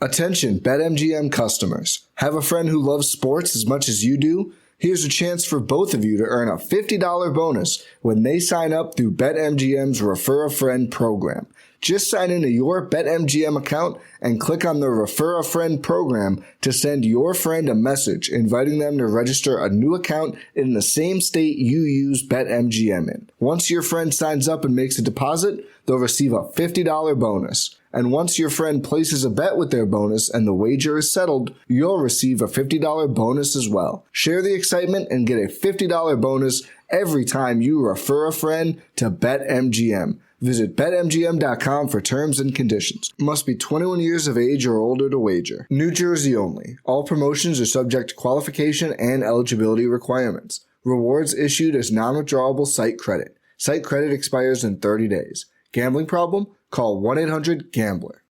Attention, BetMGM customers. Have a friend who loves sports as much as you do? Here's a chance for both of you to earn a $50 bonus when they sign up through BetMGM's Refer a Friend program. Just sign into your BetMGM account and click on the Refer a Friend program to send your friend a message inviting them to register a new account in the same state you use BetMGM in. Once your friend signs up and makes a deposit, they'll receive a $50 bonus. And once your friend places a bet with their bonus and the wager is settled, you'll receive a $50 bonus as well. Share the excitement and get a $50 bonus every time you refer a friend to BetMGM. Visit BetMGM.com for terms and conditions. Must be 21 years of age or older to wager. New Jersey only. All promotions are subject to qualification and eligibility requirements. Rewards issued as non-withdrawable site credit. Site credit expires in 30 days. Gambling problem? Call 1-800-GAMBLER.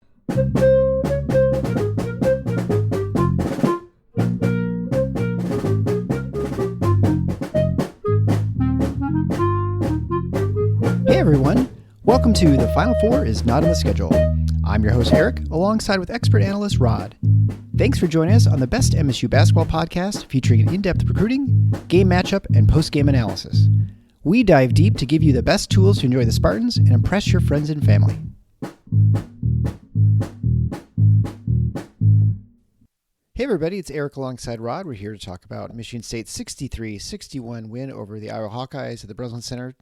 Hey everyone, welcome to The Final Four is Not on the Schedule. I'm your host Eric, alongside with expert analyst Rod. Thanks for joining us on the best MSU basketball podcast featuring in-depth recruiting, game matchup, and post-game analysis. We dive deep to give you the best tools to enjoy the Spartans and impress your friends and family. Hey everybody, it's Eric alongside Rod. We're here to talk about Michigan State's 63-61 win over the Iowa Hawkeyes at the Breslin Center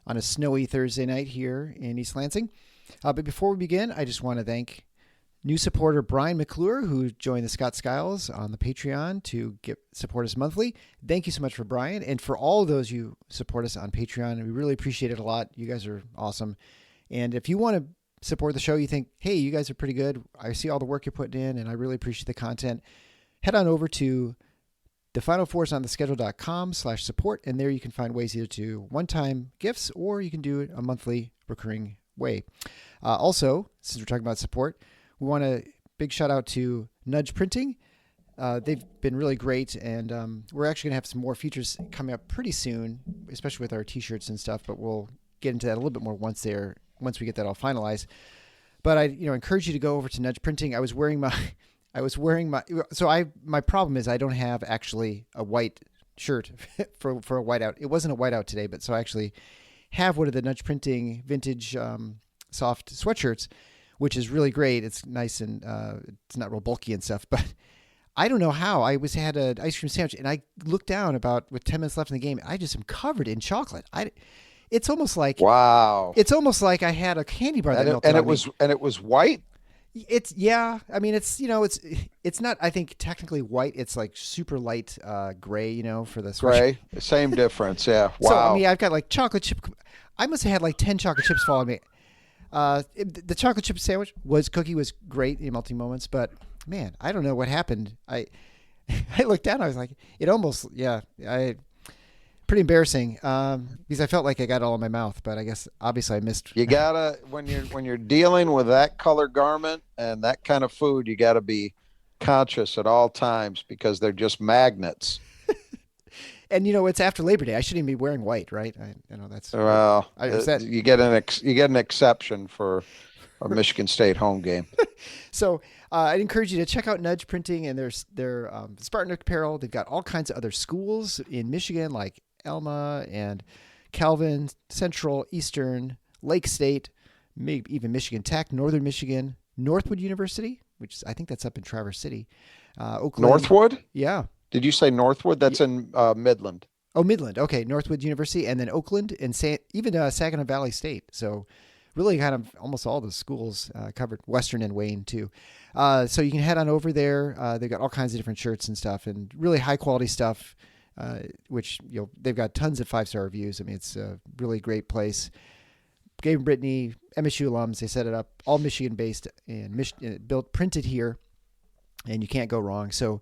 on a snowy Thursday night here in East Lansing. But before we begin, I just want to thank new supporter Brian McClure, who joined the Scott Skiles on the Patreon to support us monthly. Thank you so much for Brian, and for all those you support us on Patreon. We really appreciate it a lot. You guys are awesome. And if you want to support the show, you think, hey, you guys are pretty good, I see all the work you're putting in, and I really appreciate the content, head on over to thefinalfoursontheschedule.com/support, and there you can find ways either to one-time gifts or you can do it a monthly recurring way. Also, since we're talking about support, we want a big shout out to Nudge Printing. They've been really great, and we're actually going to have some more features coming up pretty soon, especially with our t-shirts and stuff, but we'll get into that a little bit more once we get that all finalized. But I encourage you to go over to Nudge Printing. My problem is I don't have actually a white shirt for a whiteout. It wasn't a whiteout today, but so I actually have one of the Nudge Printing vintage soft sweatshirts, which is really great. It's nice and it's not real bulky and stuff, but I don't know how. I had an ice cream sandwich and I looked down with 10 minutes left in the game. I just am covered in chocolate. It's almost like, wow. It's almost like I had a candy bar that melted on me. And it was white? Yeah. I mean, it's not, I think, technically white. It's like super light gray, for the sweatshirt. Gray, same difference, yeah. Wow. So, I mean, I've got like chocolate chip. I must have had like 10 chocolate chips fall on me. The chocolate chip sandwich cookie was great in melting moments, but man, I don't know what happened. I looked down, I was like, pretty embarrassing, because I felt like I got it all in my mouth, but I guess obviously I missed. You gotta, when you're dealing with that color garment and that kind of food, you gotta be conscious at all times because they're just magnets. And it's after Labor Day. I shouldn't even be wearing white, right? That's well. You get an exception for a Michigan State home game. So I'd encourage you to check out Nudge Printing and their Spartan apparel. They've got all kinds of other schools in Michigan, like Elma and Calvin, Central, Eastern, Lake State, maybe even Michigan Tech, Northern Michigan, Northwood University, which I think that's up in Traverse City, Oakland. Northwood? Yeah. Did you say Northwood? That's in Midland. Oh, Midland. Okay, Northwood University, and then Oakland, and even Saginaw Valley State. So really kind of almost all the schools covered, Western and Wayne too. So you can head on over there. They've got all kinds of different shirts and stuff, and really high-quality stuff, which they've got tons of 5-star reviews. I mean, it's a really great place. Gabe and Brittany, MSU alums, they set it up, all Michigan-based and printed here, and you can't go wrong. So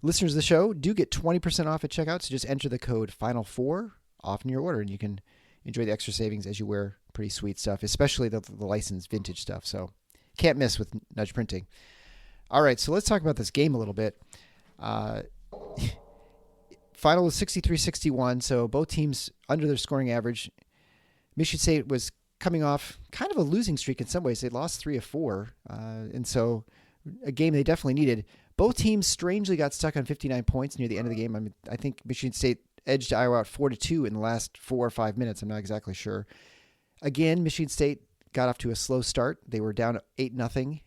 listeners of the show do get 20% off at checkout, so just enter the code FINAL4 off in your order, and you can enjoy the extra savings as you wear pretty sweet stuff, especially the licensed vintage stuff. So can't miss with Nudge Printing. All right, so let's talk about this game a little bit. Final was 63-61, so both teams under their scoring average. Michigan State was coming off kind of a losing streak in some ways. They lost 3 of 4, and so a game they definitely needed. Both teams strangely got stuck on 59 points near the end of the game. I mean, I think Michigan State edged Iowa out 4-2 in the last 4 or 5 minutes. I'm not exactly sure. Again, Michigan State got off to a slow start. They were down 8-0.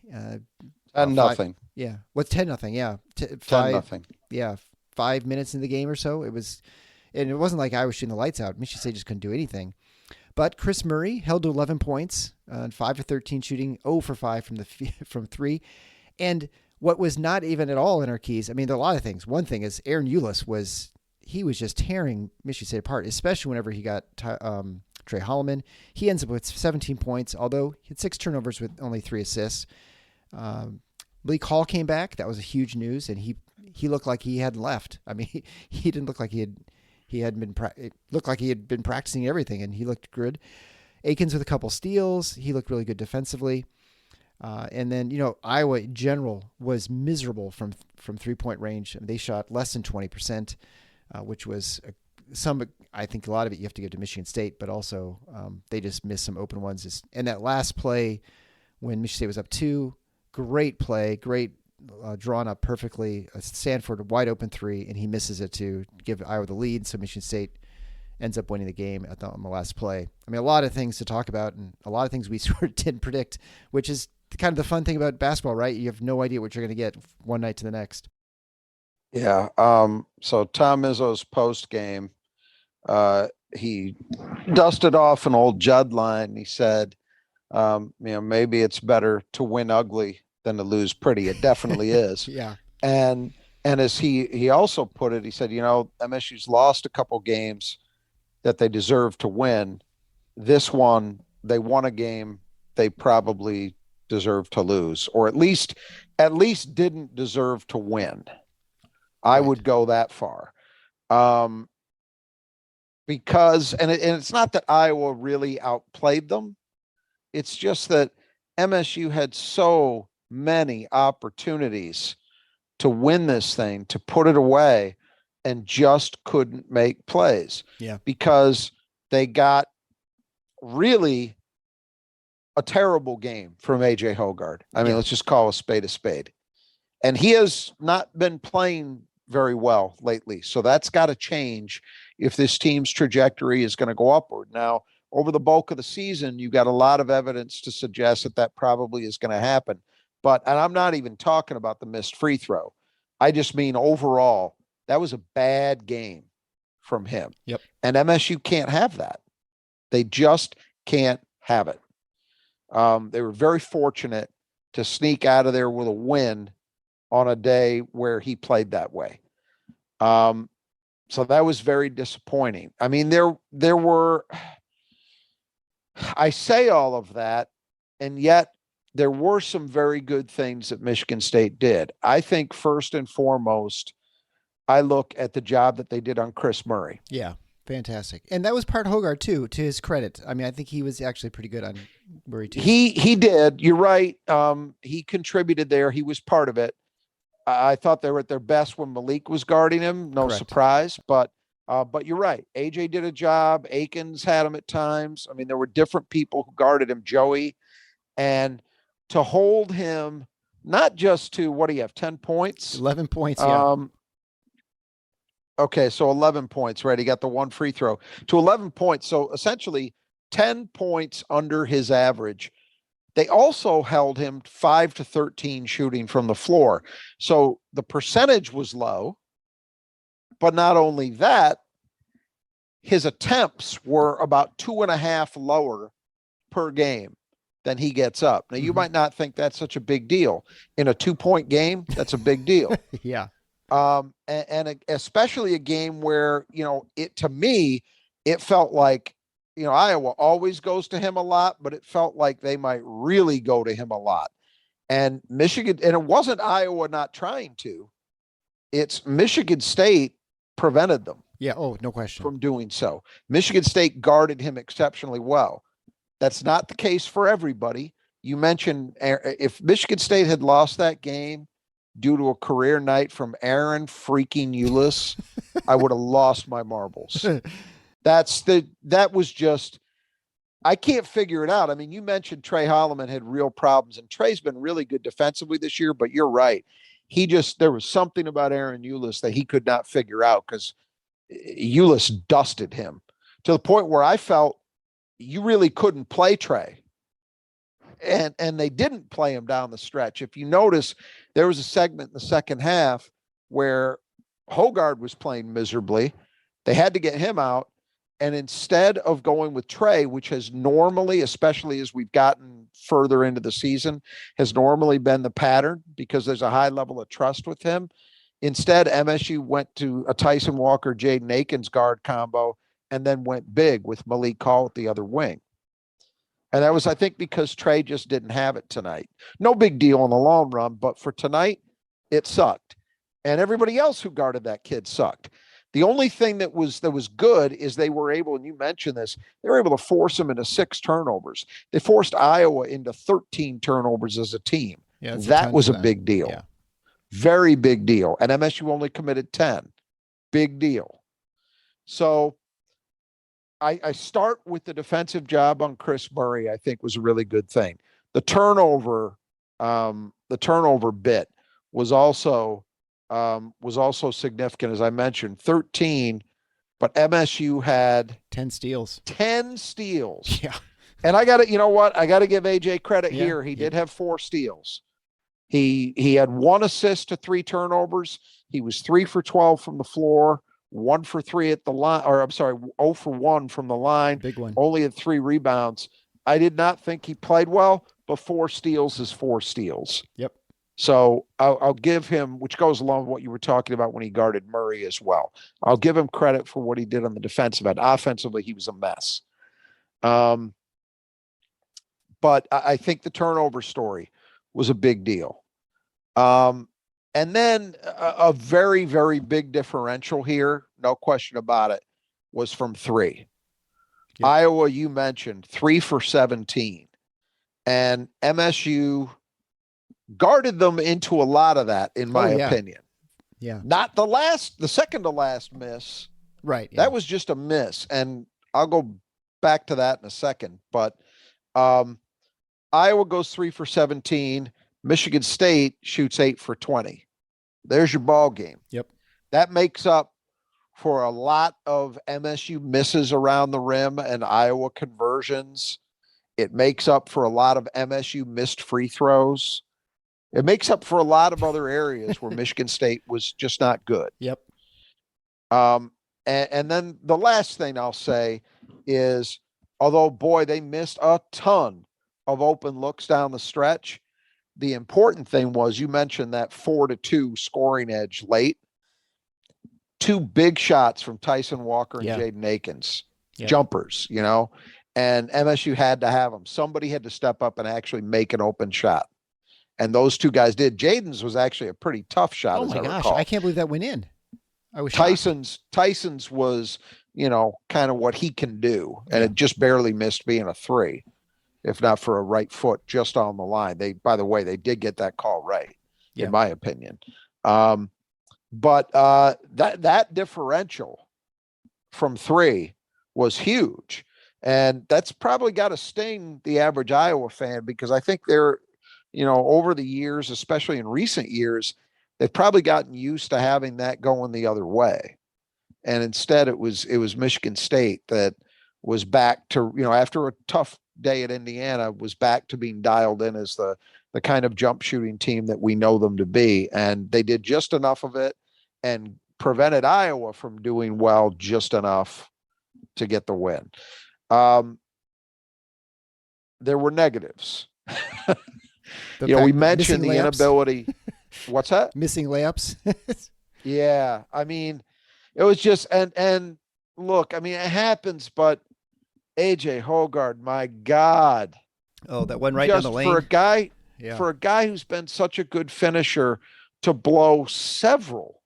10-0. Yeah. What's 10-0? Yeah. 10-0. Yeah. 5 minutes in the game or so. And it wasn't like I was shooting the lights out. Michigan State just couldn't do anything. But Kris Murray held to 11 points, 5 for 13 shooting, 0 for 5 from 3. And what was not even at all in our keys, I mean, there are a lot of things. One thing is Aaron Eulis was just tearing Michigan State apart, especially whenever he got Trey Holloman. He ends up with 17 points, although he had 6 turnovers with only 3 assists. Malik Hall came back. That was a huge news, and he looked like he hadn't left. I mean, he didn't look like it looked like he had been practicing everything, and he looked good. Akins with a couple steals. He looked really good defensively. And then, Iowa in general was miserable from 3-point range. I mean, they shot less than 20%, which was I think a lot of it you have to give to Michigan State, but also they just missed some open ones. And that last play when Michigan State was up 2, great play, great drawn up perfectly. A Sanford wide open 3, and he misses it to give Iowa the lead. So Michigan State ends up winning the game on the last play. I mean, a lot of things to talk about, and a lot of things we sort of didn't predict, which is kind of the fun thing about basketball, right? You have no idea what you're going to get one night to the next. Yeah. So Tom Izzo's post game, he dusted off an old Judd line. He said, maybe it's better to win ugly than to lose pretty. It definitely is. Yeah. And as he also put it, he said, MSU's lost a couple games that they deserve to win. This one, they won a game they probably deserve to lose, or at least didn't deserve to win. I would go that far. Because it's not that Iowa really outplayed them. It's just that MSU had so many opportunities to win this thing, to put it away, and just couldn't make plays. Yeah. Because they got really a terrible game from AJ Hoggard. I mean, let's just call a spade a spade. And he has not been playing very well lately. So that's got to change if this team's trajectory is going to go upward. Now, over the bulk of the season, you've got a lot of evidence to suggest that probably is going to happen. And I'm not even talking about the missed free throw. I just mean overall, that was a bad game from him. Yep. And MSU can't have that. They just can't have it. They were very fortunate to sneak out of there with a win on a day where he played that way. So that was very disappointing. I mean, there were, I say all of that, and yet there were some very good things that Michigan State did. I think first and foremost, I look at the job that they did on Kris Murray. Yeah, fantastic. And that was part Hoggard too, to his credit. I mean, I think he was actually pretty good on Murray too. He did. You're right. He contributed there. He was part of it. I thought they were at their best when Malik was guarding him. No Correct. surprise, but you're right. AJ did a job. Akins had him at times. I mean, there were different people who guarded him, Joey, and to hold him not just to, what do you have, 10 points? 11 points, yeah. Okay, so 11 points, right? He got the one free throw to 11 points. So essentially 10 points under his average. They also held him 5 to 13 shooting from the floor. So the percentage was low, but not only that, his attempts were about 2.5 lower per game than he gets up. Now, you might not think that's such a big deal. In a 2-point game, that's a big deal. Yeah. And especially a game where, to me, it felt like, Iowa always goes to him a lot, but it felt like they might really go to him a lot. And Michigan, and it wasn't Iowa not trying to, it's Michigan State prevented them. Yeah. Oh, no question. From doing so. Michigan State guarded him exceptionally well. That's not the case for everybody. You mentioned if Michigan State had lost that game due to a career night from freaking Eulis, I would have lost my marbles. That was just I can't figure it out. I mean, you mentioned Trey Holloman had real problems, and Trey's been really good defensively this year, but you're right. There was something about Aaron Eulis that he could not figure out because Eulis dusted him to the point where I felt you really couldn't play Trey. And they didn't play him down the stretch. If you notice, there was a segment in the second half where Hogard was playing miserably. They had to get him out. And instead of going with Trey, which has normally, especially as we've gotten further into the season, has normally been the pattern because there's a high level of trust with him. Instead, MSU went to a Tyson Walker, Jaden Akins guard combo and then went big with Malik Hall at the other wing. And that was, I think, because Trey just didn't have it tonight. No big deal in the long run, but for tonight, it sucked. And everybody else who guarded that kid sucked. The only thing that was good is they were able, and you mentioned this, they were able to force them into 6 turnovers. They forced Iowa into 13 turnovers as a team. Yeah, that was a big deal. Yeah. Very big deal. And MSU only committed 10. Big deal. So I start with the defensive job on Kris Murray, I think was a really good thing. The turnover bit was also significant, as I mentioned, 13, but MSU had 10 steals. 10 steals. Yeah. And I got to, you know what? I got to give AJ credit here. He did have 4 steals. He had 1 assist to 3 turnovers. He was 3 for 12 from the floor, 1 for 3 at the line, or I'm sorry, 0 for 1 from the line. Big one. Only had 3 rebounds. I did not think he played well, but 4 steals is 4 steals. Yep. So I'll give him, which goes along with what you were talking about when he guarded Murray as well. I'll give him credit for what he did on the defensive end. Offensively, he was a mess. But I think the turnover story was a big deal. And then a very, very big differential here, no question about it, was from 3. Yep. Iowa, you mentioned 3 for 17. And MSU guarded them into a lot of that, in my opinion. Yeah. Not the second to last miss. Right. Yeah. That was just a miss. And I'll go back to that in a second. But Iowa goes 3 for 17. Michigan State shoots 8 for 20. There's your ball game. Yep. That makes up for a lot of MSU misses around the rim and Iowa conversions. It makes up for a lot of MSU missed free throws. It makes up for a lot of other areas where Michigan State was just not good. Yep. And then the last thing I'll say is, although, boy, they missed a ton of open looks down the stretch, the important thing was, you mentioned that 4-2 scoring edge late. 2 big shots from Tyson Walker and Jaden Akins. Yep. Jumpers, and MSU had to have them. Somebody had to step up and actually make an open shot. And those 2 guys did. Jaden's was actually a pretty tough shot. Oh my gosh. I can't believe that went in. I was Tyson's was, kind of what he can do. And it just barely missed being a 3, if not for a right foot just on the line. By the way, they did get that call right, in my opinion. But that differential from 3 was huge. And that's probably got to sting the average Iowa fan, because I think they're, over the years, especially in recent years, they've probably gotten used to having that going the other way. And instead it was Michigan State that was back to, after a tough day at Indiana, was back to being dialed in as the kind of jump shooting team that we know them to be. And they did just enough of it and prevented Iowa from doing well just enough to get the win. There were negatives. We mentioned the inability. What's that? Missing layups. Yeah. I mean, it was just, and look, I mean, it happens, but AJ Hogard, my God. Oh, that one right down the lane. For a guy who's been such a good finisher, to blow several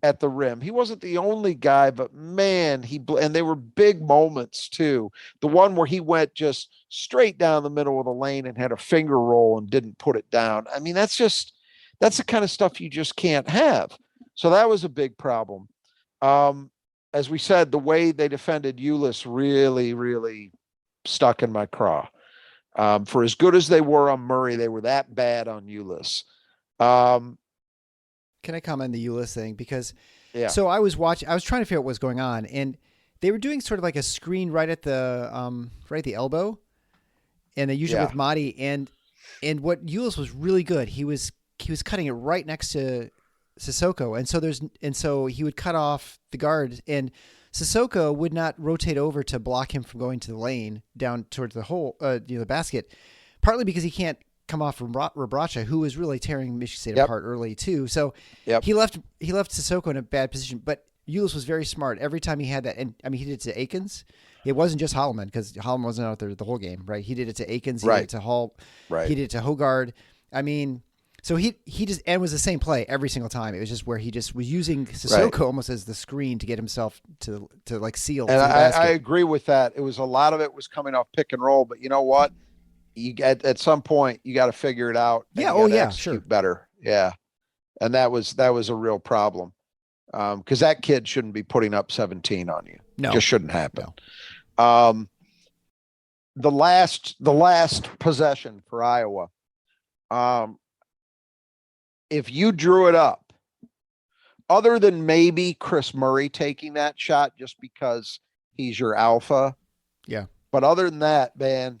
at the rim. He wasn't the only guy, but man, and they were big moments too. The one where he went just straight down the middle of the lane and had a finger roll and didn't put it down. I mean, that's the kind of stuff you just can't have. So that was a big problem. As we said, the way they defended Eulis really, really stuck in my craw. For as good as they were on Murray, they were that bad on Ulis. Can I comment on the Ulis thing? Because Yeah. so I was trying to figure out what was going on, and they were doing sort of like a screen right at the elbow, and they used it with Madi, and what Ulis was really good. He was cutting it right next to Sissoko, and so he would cut off the guard, and Sissoko would not rotate over to block him from going to the lane down towards the hole, the basket, partly because he can't come off from Rebraca, who was really tearing Michigan State apart early too. So he left Sissoko in a bad position, but Ulis was very smart. Every time he had that, and I mean, he did it to Akins. It wasn't just Holloman, because Holloman wasn't out there the whole game, right? He did it to Akins, he did it to Hall, he did it to Hogard. I mean, so he just, and it was the same play every single time. It was just where he just was using Sissoko almost as the screen to get himself to like seal. And I agree with that. It was a lot of it was coming off pick and roll, but you know what? At some point you got to figure it out. Sure, better. Yeah, and that was a real problem, because that kid shouldn't be putting up 17 on you. No, just shouldn't happen. No. The last possession for Iowa. If you drew it up, other than maybe Kris Murray taking that shot just because he's your alpha. Yeah. But other than that, man,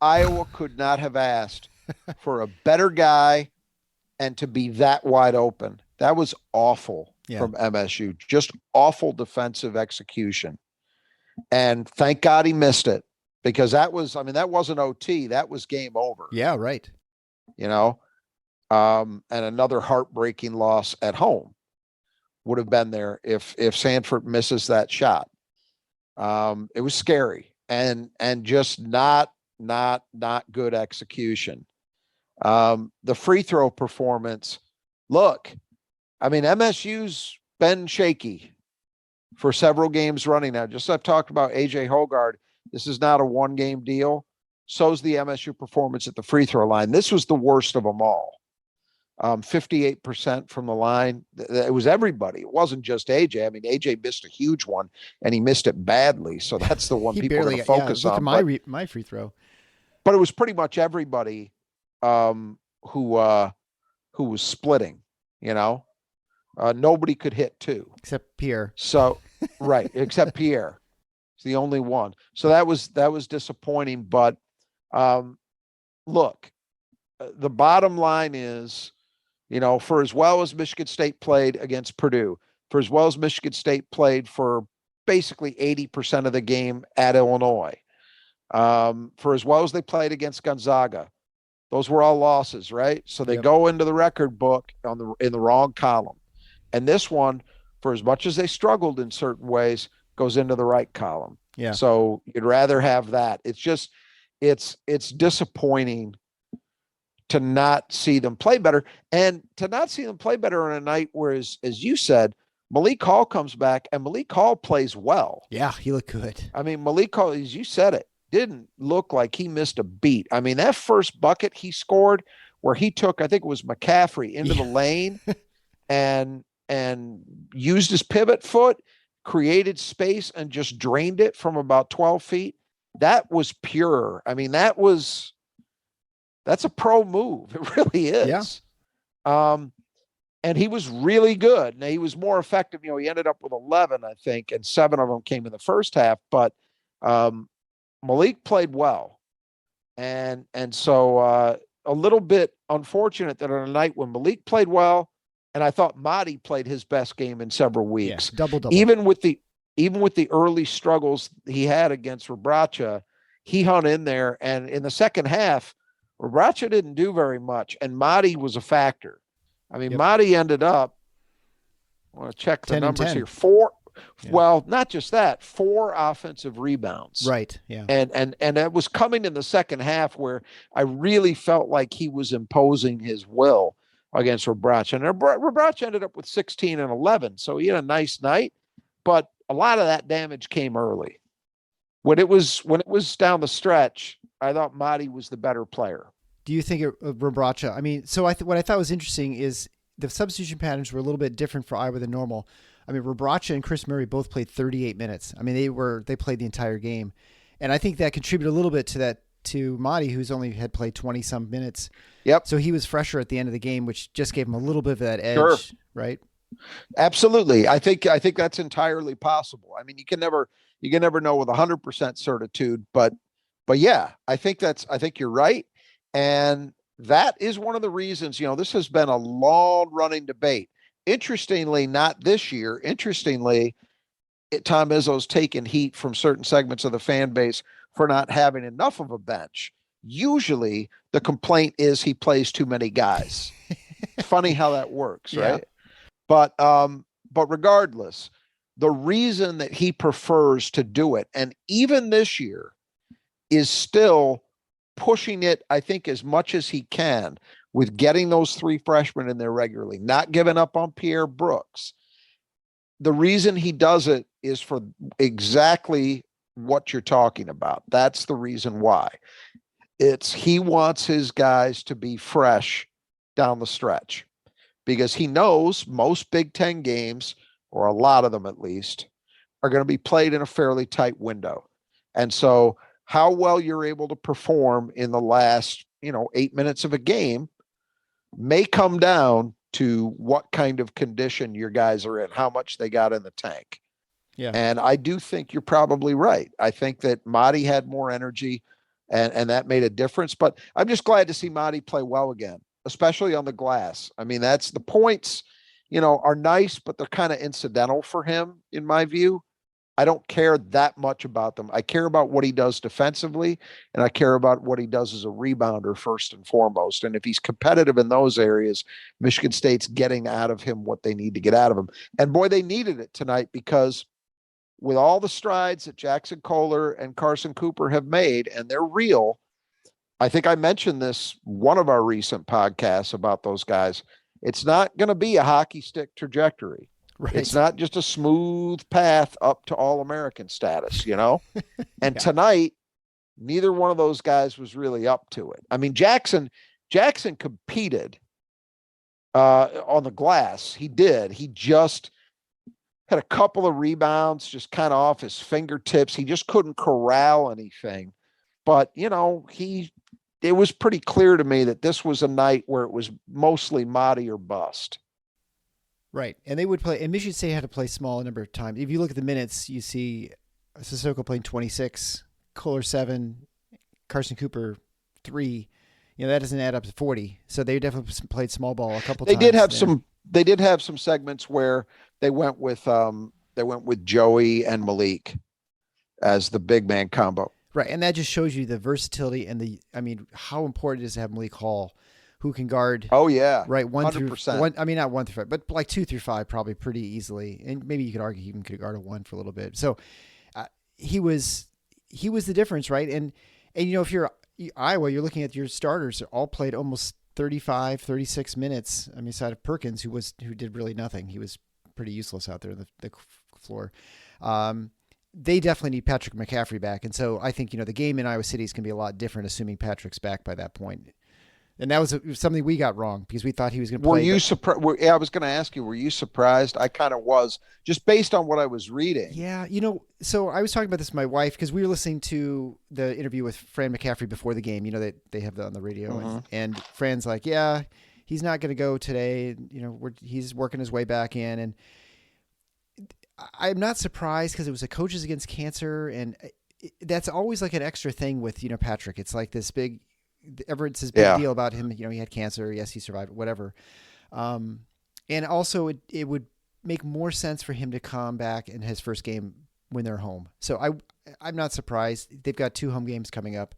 Iowa could not have asked for a better guy and to be that wide open. That was awful from MSU. Just awful defensive execution. And thank God he missed it, because that wasn't OT. That was game over. Yeah, right. And another heartbreaking loss at home would have been there if Sanford misses that shot. It was scary and just not good execution. The free throw performance. Look, I mean, MSU's been shaky for several games running now. Just I've talked about AJ Hogard. This is not a one-game deal. So's the MSU performance at the free throw line. This was the worst of them all. 58% from the line. It was everybody. It wasn't just AJ. I mean, AJ missed a huge one, and he missed it badly. So that's the one people are going to focus on. My free throw. But it was pretty much everybody who was splitting. Nobody could hit two except Pierre. So right, except Pierre. It's the only one. So that was disappointing. But look, the bottom line is, for as well as Michigan State played against Purdue, for as well as Michigan State played for basically 80% of the game at Illinois, for as well as they played against Gonzaga, those were all losses, right? So they go into the record book in the wrong column. And this one, for as much as they struggled in certain ways, goes into the right column. Yeah. So you'd rather have that. It's just, it's disappointing to not see them play better, and to not see them play better on a night where, as you said, Malik Hall comes back and Malik Hall plays well. Yeah, he looked good. I mean, Malik Hall, as you said it, didn't look like he missed a beat. I mean, that first bucket he scored where he took, I think it was McCaffrey into the lane and used his pivot foot, created space and just drained it from about 12 feet. That was pure. I mean, that's a pro move. It really is. Yeah. And he was really good. Now, he was more effective. He ended up with 11, I think, and 7 of them came in the first half. But Malik played well. And so a little bit unfortunate that on a night when Malik played well, and I thought Madi played his best game in several weeks. Yeah, double. Even with the early struggles he had against Rebraca, he hung in there. And in the second half, Rebraca didn't do very much, and Madi was a factor. I mean, Madi ended up, I want to check the numbers here, 4. Yeah. Well, not just that, 4 offensive rebounds. Right. Yeah. And it was coming in the second half where I really felt like he was imposing his will against Rebraca. And Rebraca ended up with 16 and 11. So he had a nice night, but a lot of that damage came early. When it was down the stretch, I thought Madi was the better player. Do you think Rebraca? I mean, so what I thought was interesting is the substitution patterns were a little bit different for Iowa than normal. I mean, Rebraca and Kris Murray both played 38 minutes. I mean, they played the entire game. And I think that contributed a little bit to Madi, who's only had played 20 some minutes. Yep. So he was fresher at the end of the game, which just gave him a little bit of that edge, Sure. right? Absolutely. I think that's entirely possible. I mean, you can never know with 100% certitude, but yeah, I think you're right. And that is one of the reasons, this has been a long running debate. Interestingly, not this year. Interestingly, Tom Izzo's taken heat from certain segments of the fan base for not having enough of a bench. Usually the complaint is he plays too many guys. Funny how that works, right? But regardless, the reason that he prefers to do it, and even this year, is still pushing it, I think, as much as he can with getting those 3 freshmen in there regularly, not giving up on Pierre Brooks. The reason he does it is for exactly what you're talking about. That's the reason why. He wants his guys to be fresh down the stretch, because he knows most Big Ten games, or a lot of them at least, are going to be played in a fairly tight window. And so how well you're able to perform in the last, 8 minutes of a game may come down to what kind of condition your guys are in, how much they got in the tank. Yeah. And I do think you're probably right. I think that Madi had more energy and that made a difference, but I'm just glad to see Madi play well again, especially on the glass. I mean, that's the points, are nice, but they're kind of incidental for him, in my view. I don't care that much about them. I care about what he does defensively, and I care about what he does as a rebounder first and foremost. And if he's competitive in those areas, Michigan State's getting out of him what they need to get out of him. And boy, they needed it tonight, because with all the strides that Jackson Kohler and Carson Cooper have made, and they're real, I think I mentioned this one of our recent podcasts about those guys. It's not going to be a hockey stick trajectory. Right. It's not just a smooth path up to All-American status, And tonight, neither one of those guys was really up to it. I mean, Jackson competed on the glass. He did. He just had a couple of rebounds just kind of off his fingertips. He just couldn't corral anything. But, it was pretty clear to me that this was a night where it was mostly Madi or bust. Right. And they would play, and Michigan State had to play small a number of times. If you look at the minutes, you see Sissoko playing 26, Kohler 7, Carson Cooper 3. That doesn't add up to 40. So they definitely played small ball a couple times. They did have some segments where they went with Joey and Malik as the big man combo. Right. And that just shows you the versatility and how important it is to have Malik Hall, who can guard. Oh yeah. Right. 1 100%. through 1. I mean, not 1 through 5, but like 2 through 5, probably pretty easily. And maybe you could argue he even could guard a 1 for a little bit. So he was the difference. Right. And if you're Iowa, you're looking at your starters all played almost 35, 36 minutes. I mean, aside of Perkins, who did really nothing. He was pretty useless out there on the floor. They definitely need Patrick McCaffrey back. And so I think, the game in Iowa City is going to be a lot different, assuming Patrick's back by that point. And that was something we got wrong, because we thought he was going to play. Were you surprised? I was going to ask you, were you surprised? I kind of was, just based on what I was reading. Yeah. So I was talking about this with my wife, because we were listening to the interview with Fran McCaffrey before the game. They have that on the radio. Mm-hmm. And Fran's like, yeah, he's not going to go today. He's working his way back in. And I'm not surprised, because it was a Coaches Against Cancer. And that's always like an extra thing with, Patrick. It's like this big... It's this big deal about him. He had cancer. Yes, he survived, whatever. And also it would make more sense for him to come back in his first game when they're home. So I'm not surprised. They've got 2 home games coming up.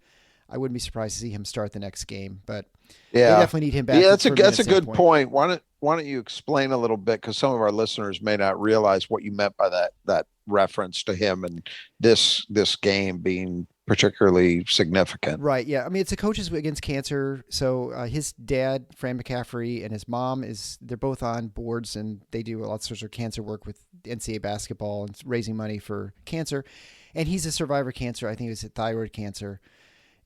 I wouldn't be surprised to see him start the next game, but they definitely need him back. Yeah, that's a good point. Why don't you explain a little bit? Because some of our listeners may not realize what you meant by that reference to him and this game being particularly significant. Right. Yeah. I mean, it's a Coaches Against Cancer. So his dad, Fran McCaffrey, and his mom they're both on boards, and they do a lot of sorts of cancer work with NCAA basketball and raising money for cancer. And he's a survivor of cancer. I think it was thyroid cancer.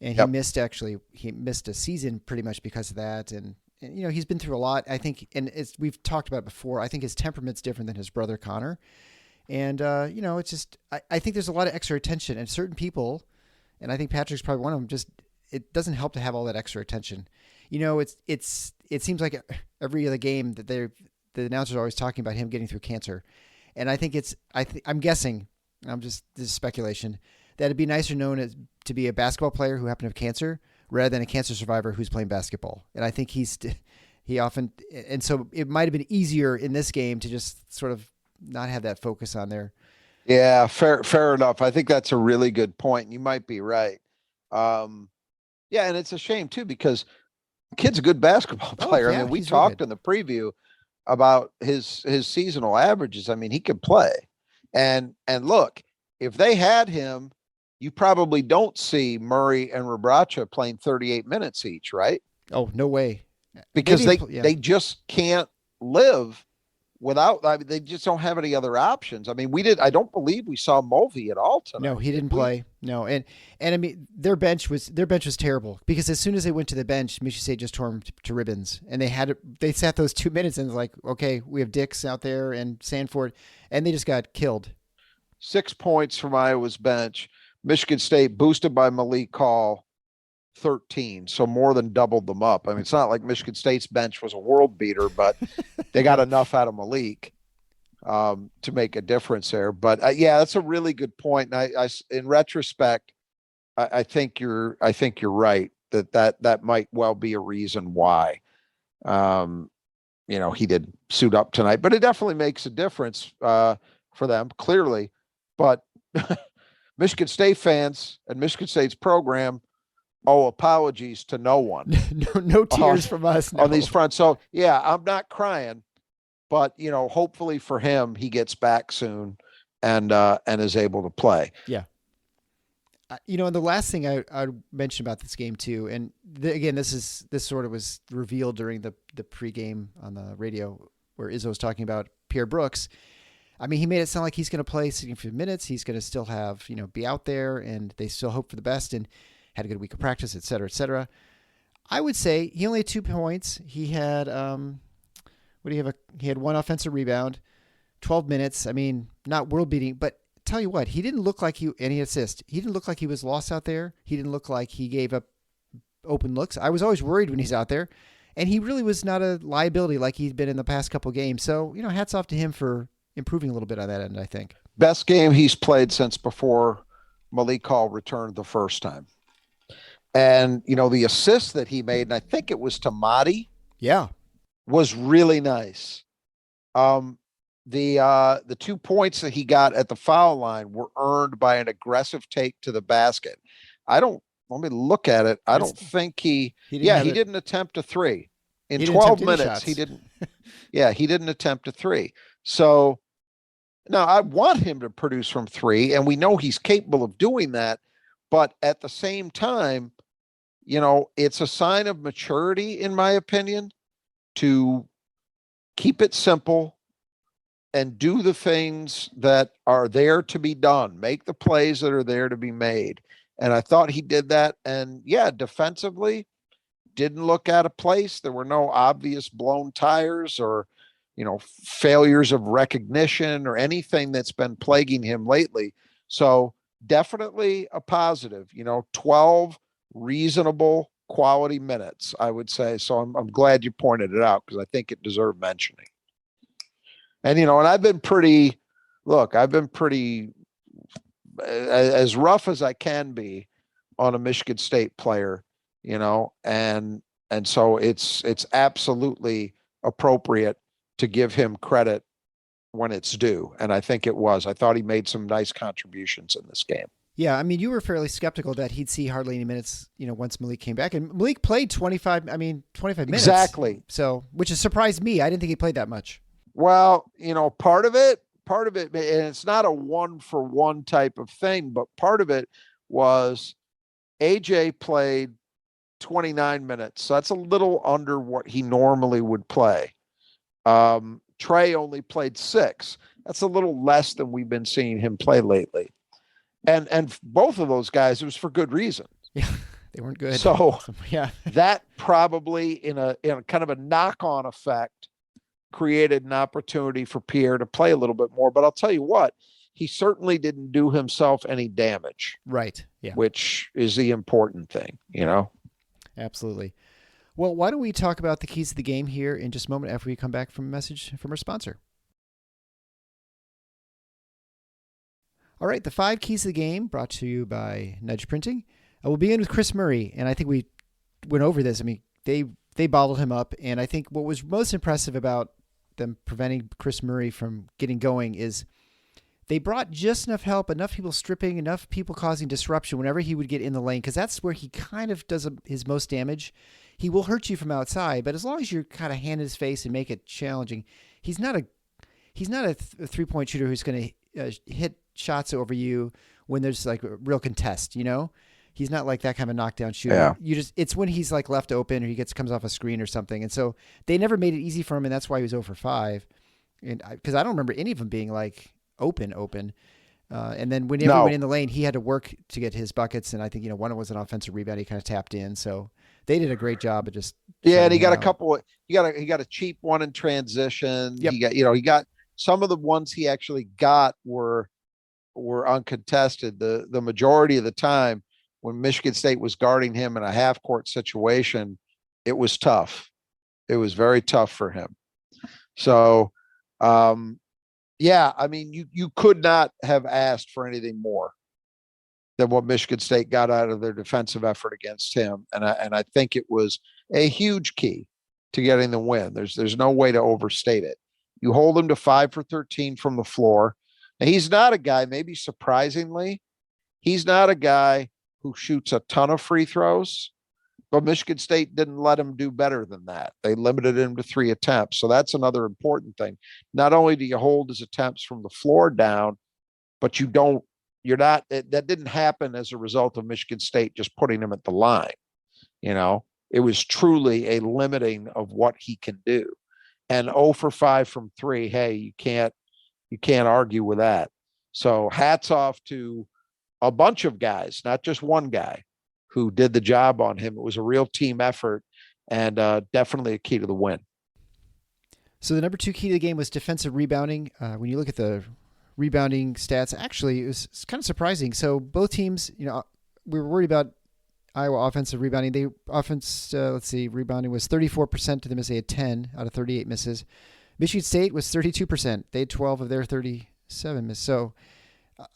And he missed a season pretty much because of that. And he's been through a lot, I think. And we've talked about it before, I think his temperament's different than his brother Connor. And, it's just, I think there's a lot of extra attention, and certain people And I think Patrick's probably one of them. Just, it doesn't help to have all that extra attention. It seems like every other game that the announcers are always talking about him getting through cancer. And I think I'm guessing, this is speculation, that it'd be nicer known to be a basketball player who happened to have cancer rather than a cancer survivor who's playing basketball. And I think so it might have been easier in this game to just sort of not have that focus on there. Yeah, fair enough. I think that's a really good point. You might be right. Yeah, and it's a shame too, because the kid's a good basketball player. Yeah, I mean, we he's talked really in the preview about his seasonal averages. I mean, he could play. And look, if they had him, you probably don't see Murray and Rebracha playing 38 minutes each, right? Oh, no way. Because they just can't live without. I mean, they just don't have any other options. I mean, I don't believe we saw Mulvey at all tonight. No, he didn't play. No, and I mean, their bench was terrible, because as soon as they went to the bench, Michigan State just tore them to ribbons, and they sat those 2 minutes and like, okay, we have Dix out there and Sanford, and they just got killed. 6 points from Iowa's bench. Michigan State boosted by Malik Hall, 13, so more than doubled them up. I mean, it's not like Michigan State's bench was a world beater, but they got enough out of Malik to make a difference there. But yeah, that's a really good point. And I in retrospect, I think you're right that might well be a reason why he did suit up tonight. But it definitely makes a difference for them, clearly. But Michigan State fans and Michigan State's program owe apologies to no one. no tears from us on these fronts. So yeah, I'm not crying, but hopefully for him, he gets back soon and is able to play. Yeah. And the last thing I mentioned about this game too, and again, this sort of was revealed during the pregame on the radio where Izzo was talking about Pierre Brooks. I mean, he made it sound like he's going to play significant minutes. He's going to still have, be out there, and they still hope for the best, and had a good week of practice, et cetera, et cetera. I would say he only had 2 points. He had, he had 1 offensive rebound, 12 minutes. I mean, not world beating, but tell you what, he didn't look like any assist. He didn't look like he was lost out there. He didn't look like he gave up open looks. I was always worried when he's out there, and he really was not a liability like he'd been in the past couple games. So, hats off to him for improving a little bit on that end, I think. Best game he's played since before Malik Hall returned the first time. And, the assist that he made, and I think it was to Madi. Yeah. Was really nice. The 2 points that he got at the foul line were earned by an aggressive take to the basket. Let me look at it. I don't think he didn't attempt a three. In 12 minutes, he didn't. Yeah, he didn't attempt a three. So now I want him to produce from three, and we know he's capable of doing that. But at the same time, it's a sign of maturity, in my opinion, to keep it simple and do the things that are there to be done, make the plays that are there to be made. And I thought he did that. And yeah, defensively, didn't look out of place. There were no obvious blown tires or, failures of recognition or anything that's been plaguing him lately. So definitely a positive, 12 reasonable quality minutes, I would say. So I'm glad you pointed it out, because I think it deserved mentioning. And, and I've been pretty as rough as I can be on a Michigan State player, and so it's absolutely appropriate to give him credit when it's due. And I think it was. I thought he made some nice contributions in this game. Yeah, I mean, you were fairly skeptical that he'd see hardly any minutes, once Malik came back. And Malik played 25 minutes. Exactly. So, which has surprised me. I didn't think he played that much. Well, part of it, and it's not a 1-for-1 type of thing, but part of it was AJ played 29 minutes. So that's a little under what he normally would play. Trey only played 6. That's a little less than we've been seeing him play lately. And both of those guys, it was for good reason. Yeah, they weren't good. So yeah, that probably in a kind of a knock-on effect created an opportunity for Pierre to play a little bit more. But I'll tell you what, he certainly didn't do himself any damage. Right. Yeah. Which is the important thing, Absolutely. Well, why don't we talk about the keys to the game here in just a moment after we come back from a message from our sponsor. All right, the 5 keys to the game brought to you by Nudge Printing. We'll begin with Kris Murray, and I think we went over this. I mean, they bottled him up, and I think what was most impressive about them preventing Kris Murray from getting going is they brought just enough help, enough people stripping, enough people causing disruption whenever he would get in the lane, because that's where he kind of does his most damage. He will hurt you from outside, but as long as you're kind of hand in his face and make it challenging, he's not a 3-point shooter who's going to hit shots over you when there's like a real contest, He's not like that kind of knockdown shooter. Yeah. It's when he's like left open or he comes off a screen or something. And so they never made it easy for him, and that's why he was 0 for 5. And because I don't remember any of them being like open. And then whenever he went in the lane, he had to work to get his buckets. And I think, one of them was an offensive rebound. He kind of tapped in. So they did a great job of just. Yeah. And he got a couple, he got a cheap one in transition. Yep. He got some of the ones he actually got were uncontested. The majority of the time when Michigan State was guarding him in a half court situation, it was tough. It was very tough for him. So, yeah, I mean, you could not have asked for anything more than what Michigan State got out of their defensive effort against him. And I think it was a huge key to getting the win. There's no way to overstate it. You hold him to 5 for 13 from the floor. Now, he's not a guy, maybe surprisingly, he's not a guy who shoots a ton of free throws, but Michigan State didn't let him do better than that. They limited him to 3 attempts. So that's another important thing. Not only do you hold his attempts from the floor down, but that didn't happen as a result of Michigan State just putting him at the line. It was truly a limiting of what he can do. And 0 for 5 from 3, hey, you can't argue with that. So hats off to a bunch of guys, not just one guy, who did the job on him. It was a real team effort and definitely a key to the win. So the number 2 key to the game was defensive rebounding. When you look at the rebounding stats, actually, it was kind of surprising. So both teams, we were worried about Iowa offensive rebounding. Rebounding was 34% to the miss. They had 10 out of 38 misses. Michigan State was 32%. They had 12 of their 37 misses. So,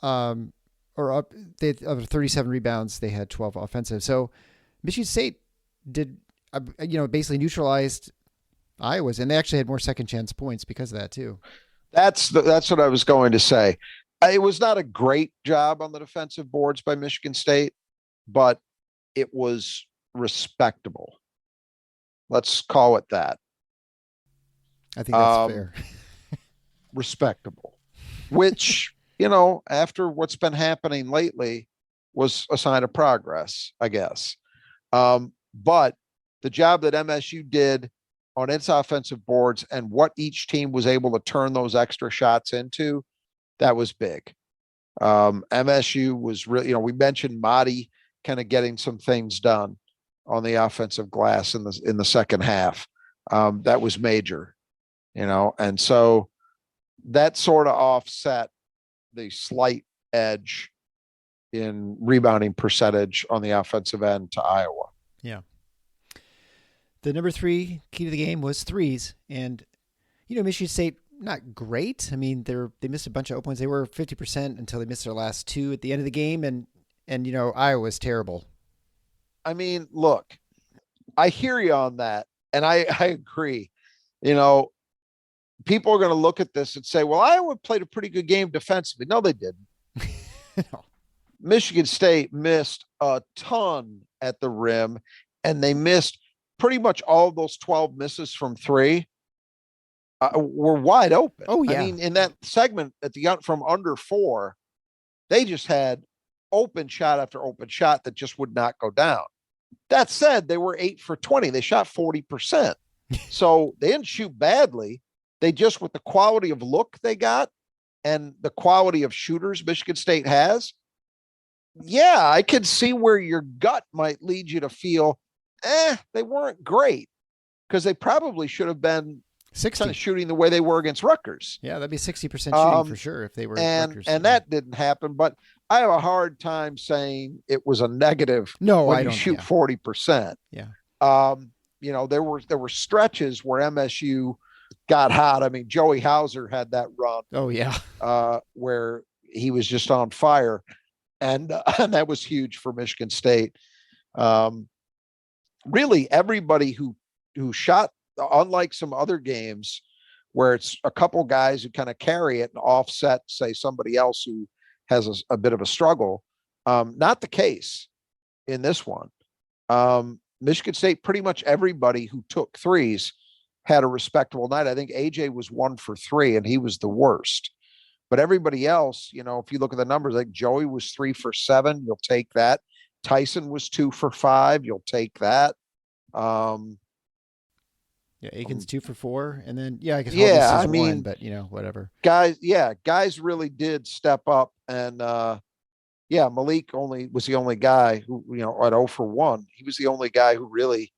of 37 rebounds, they had 12 offensive. So Michigan State did, basically neutralized Iowa's, and they actually had more second chance points because of that too. That's what I was going to say. It was not a great job on the defensive boards by Michigan State, but it was respectable. Let's call it that. I think that's fair. Respectable, which, after what's been happening lately was a sign of progress, I guess. But the job that MSU did on its offensive boards and what each team was able to turn those extra shots into, that was big. MSU was really, we mentioned Mahdi kind of getting some things done on the offensive glass in the second half. That was major, and so that sort of offset the slight edge in rebounding percentage on the offensive end to Iowa. Yeah. The number 3 key to the game was threes. And, Michigan State, not great. I mean, they missed a bunch of open ones. They were 50% until they missed their last 2 at the end of the game. And Iowa was terrible. I mean, look, I hear you on that. And I agree. People are going to look at this and say, well, Iowa played a pretty good game defensively. No, they didn't. No. Michigan State missed a ton at the rim, and they missed pretty much all of those 12 misses from 3 were wide open. Oh, yeah. I mean, in that segment from under 4, they just had open shot after open shot that just would not go down. That said, they were 8 for 20. They shot 40%. So they didn't shoot badly. They just, with the quality of look they got and the quality of shooters Michigan State has, yeah, I could see where your gut might lead you to feel, they weren't great, because they probably should have been 60 shooting the way they were against Rutgers. Yeah, that'd be 60% shooting for sure if they were Rutgers. And that didn't happen. But I have a hard time saying it was a negative when you shoot 40%. Yeah. There were stretches where MSU got hot. I mean, Joey Hauser had that run. Oh yeah. Where he was just on fire, and that was huge for Michigan State. Really, everybody who shot, unlike some other games where it's a couple guys who kind of carry it and offset, say, somebody else who has a bit of a struggle. Not the case in this one. Michigan State, pretty much everybody who took threes had a respectable night. I think AJ was 1 for 3, and he was the worst. But everybody else, if you look at the numbers, like Joey was 3 for 7, you'll take that. Tyson was 2 for 5, you'll take that. Aiken's 2 for 4, and then I guess I mean, 1, but whatever. Guys really did step up, and Malik was the only guy who at 0 for 1. He was the only guy who really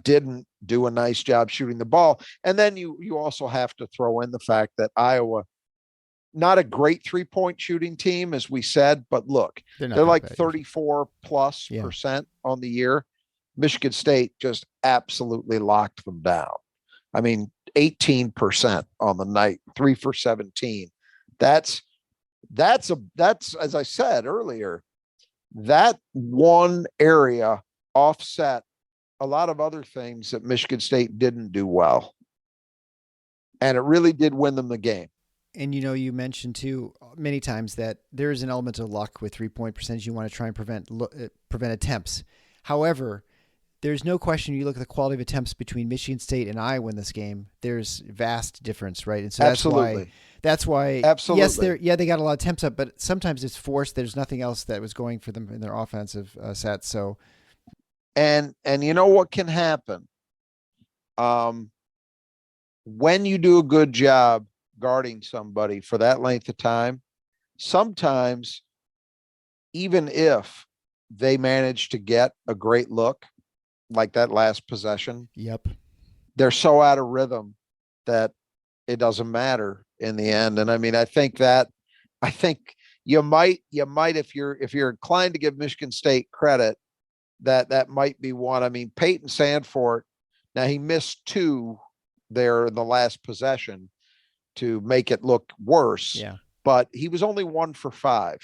didn't do a nice job shooting the ball. And then you also have to throw in the fact that Iowa, not a great 3-point shooting team, as we said, but look, they're like 34+% on the year. Michigan State just absolutely locked them down. I mean, 18% on the night, 3 for 17. That's as I said earlier, that one area offset a lot of other things that Michigan State didn't do well. And it really did win them the game. And you mentioned too many times that there is an element of luck with 3-point percentage. You want to try and prevent attempts. However, there's no question. You look at the quality of attempts between Michigan State and Iowa in this game. There's vast difference, right? And so that's why. Absolutely. Yes, they got a lot of attempts up, but sometimes it's forced. There's nothing else that was going for them in their offensive sets. So, and what can happen when you do a good job guarding somebody for that length of time, sometimes even if they manage to get a great look like that last possession, they're so out of rhythm that it doesn't matter in the end. And I mean, I think you might, if you're inclined to give Michigan State credit, that might be one. I mean, Peyton Sandfort, now he missed 2 there in the last possession to make it look worse. Yeah. But he was only 1 for 5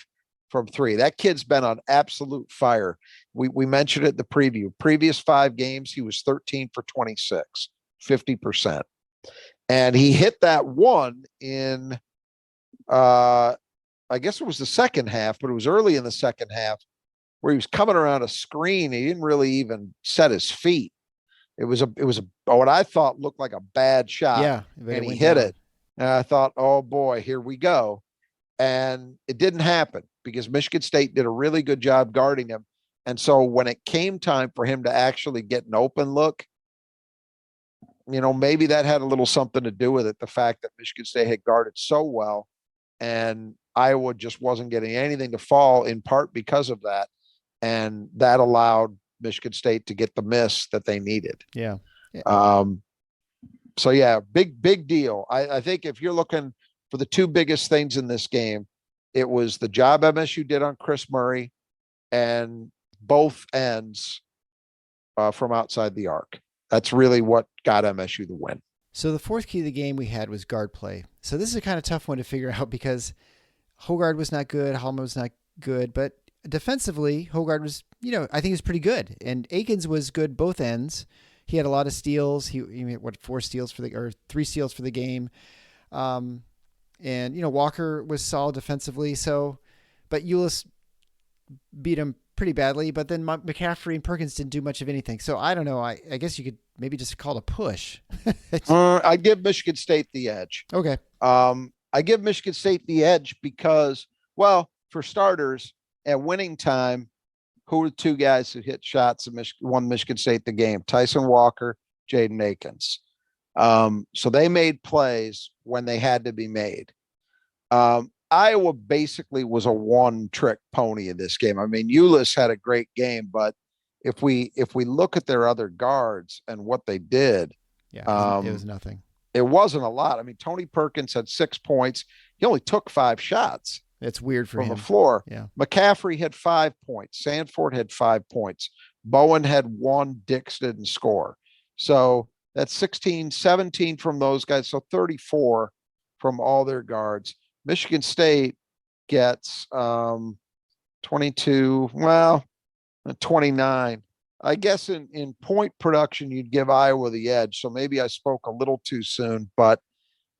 from 3. That kid's been on absolute fire. We mentioned it in the preview. Previous 5 games, he was 13 for 26, 50%. And he hit that one in, I guess it was the second half, but it was early in the second half where he was coming around a screen. He didn't really even set his feet. It was what I thought looked like a bad shot. Yeah. And he hit it. And I thought, oh boy, here we go. And it didn't happen because Michigan State did a really good job guarding him. And so when it came time for him to actually get an open look, maybe that had a little something to do with it. The fact that Michigan State had guarded so well and Iowa just wasn't getting anything to fall, in part because of that. And that allowed Michigan State to get the miss that they needed. Yeah. So yeah, big deal. I think if you're looking for the 2 biggest things in this game, it was the job MSU did on Kris Murray and both ends from outside the arc. That's really what got MSU the win. So the fourth key of the game we had was guard play. So this is a kind of tough one to figure out because Hogard was not good, Hallman was not good, but defensively, Hogard was, I think he was pretty good. And Aikens was good both ends. He had a lot of steals. He had 3 steals for the game. And Walker was solid defensively. So, but Ulis beat him pretty badly. But then McCaffrey and Perkins didn't do much of anything. So I don't know. I guess you could maybe just call it a push. I give Michigan State the edge. Okay. I give Michigan State the edge because, well, for starters, at winning time, who were the 2 guys who hit shots and won Michigan State the game? Tyson Walker, Jaden Akins. So they made plays when they had to be made. Iowa basically was a one-trick pony in this game. I mean, Ulis had a great game, but if we look at their other guards and what they did, it was nothing. it wasn't a lot. I mean, Tony Perkins had 6 points. He only took 5 shots. It's weird for from him. the floor. Yeah. McCaffrey had 5 points. Sanford had 5 points. Bowen had 1. Dix didn't score. So that's 16, 17 from those guys. So 34 from all their guards. Michigan State gets 22, 29. I guess in point production, you'd give Iowa the edge. So maybe I spoke a little too soon, but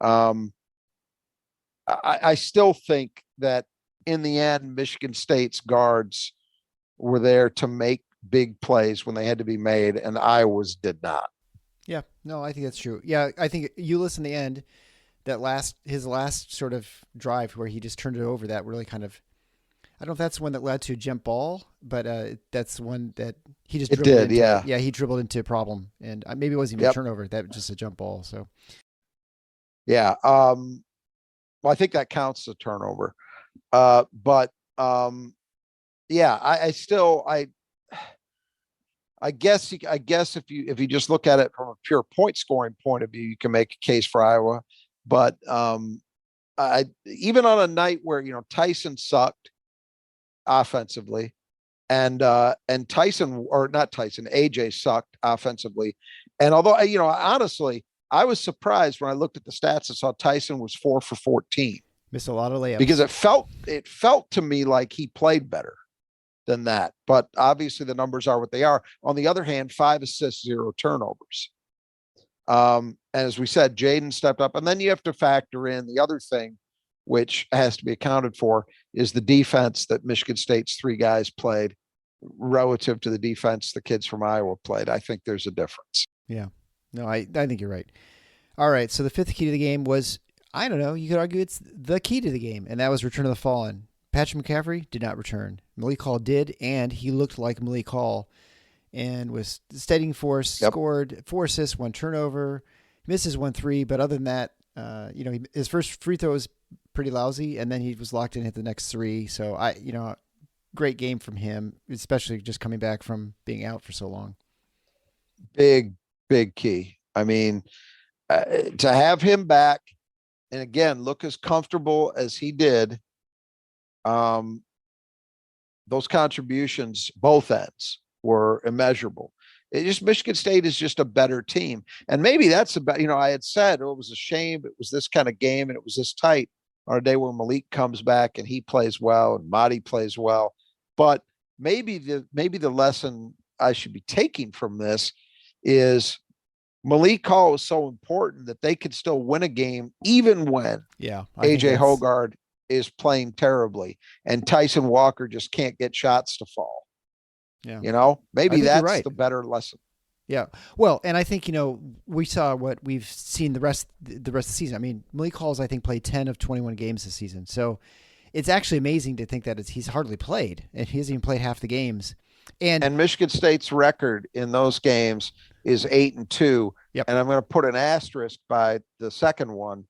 I still think that in the end, Michigan State's guards were there to make big plays when they had to be made, and Iowa's did not. Yeah, no, I think that's true. Yeah, I think Ulis in the end, his last sort of drive where he just turned it over, that really kind of, I don't know if that's the one that led to a jump ball, but that's one that he just dribbled into. Yeah. Yeah, he dribbled into a problem, and maybe it wasn't even a turnover. That was just a jump ball. So, yeah. Well, I think that counts as a turnover. But yeah, I guess if you just look at it from a pure point scoring point of view, you can make a case for Iowa. But even on a night where Tyson sucked offensively, and Tyson, or not Tyson, AJ sucked offensively, and although honestly, I was surprised when I looked at the stats and saw Tyson was 4 for 14. Missed a lot of layups because it felt to me like he played better than that. But obviously the numbers are what they are. On the other hand, 5 assists, 0 turnovers. And as we said, Jaden stepped up. And then you have to factor in the other thing, which has to be accounted for, is the defense that Michigan State's 3 guys played relative to the defense the kids from Iowa played. I think there's a difference. Yeah. No, I think you're right. All right. So the 5th key to the game was, I don't know, you could argue it's the key to the game, and that was Return of the Fallen. Patrick McCaffrey did not return. Malik Hall did, and he looked like Malik Hall and was steadying force, scored 4 assists, 1 turnover, misses 1 3, but other than that, his first free throw was pretty lousy, and then he was locked in at the next 3. So great game from him, especially just coming back from being out for so long. Big key. I mean, to have him back, and again, look as comfortable as he did. Those contributions, both ends, were immeasurable. Michigan State is just a better team. And maybe that's about, I had said, it was a shame. It was this kind of game and it was this tight on a day where Malik comes back and he plays well and Madi plays well. But maybe the lesson I should be taking from this is Malik Hall is so important that they could still win a game even when AJ Hoggard is playing terribly and Tyson Walker just can't get shots to fall. Yeah. Maybe that's the better lesson. Yeah. Well, and I think, we saw what we've seen the rest of the season. I mean, Malik Hall's, I think, played 10 of 21 games this season. So it's actually amazing to think that he's hardly played and he hasn't even played half the games. And Michigan State's record in those games is 8-2. Yep. And I'm going to put an asterisk by the second one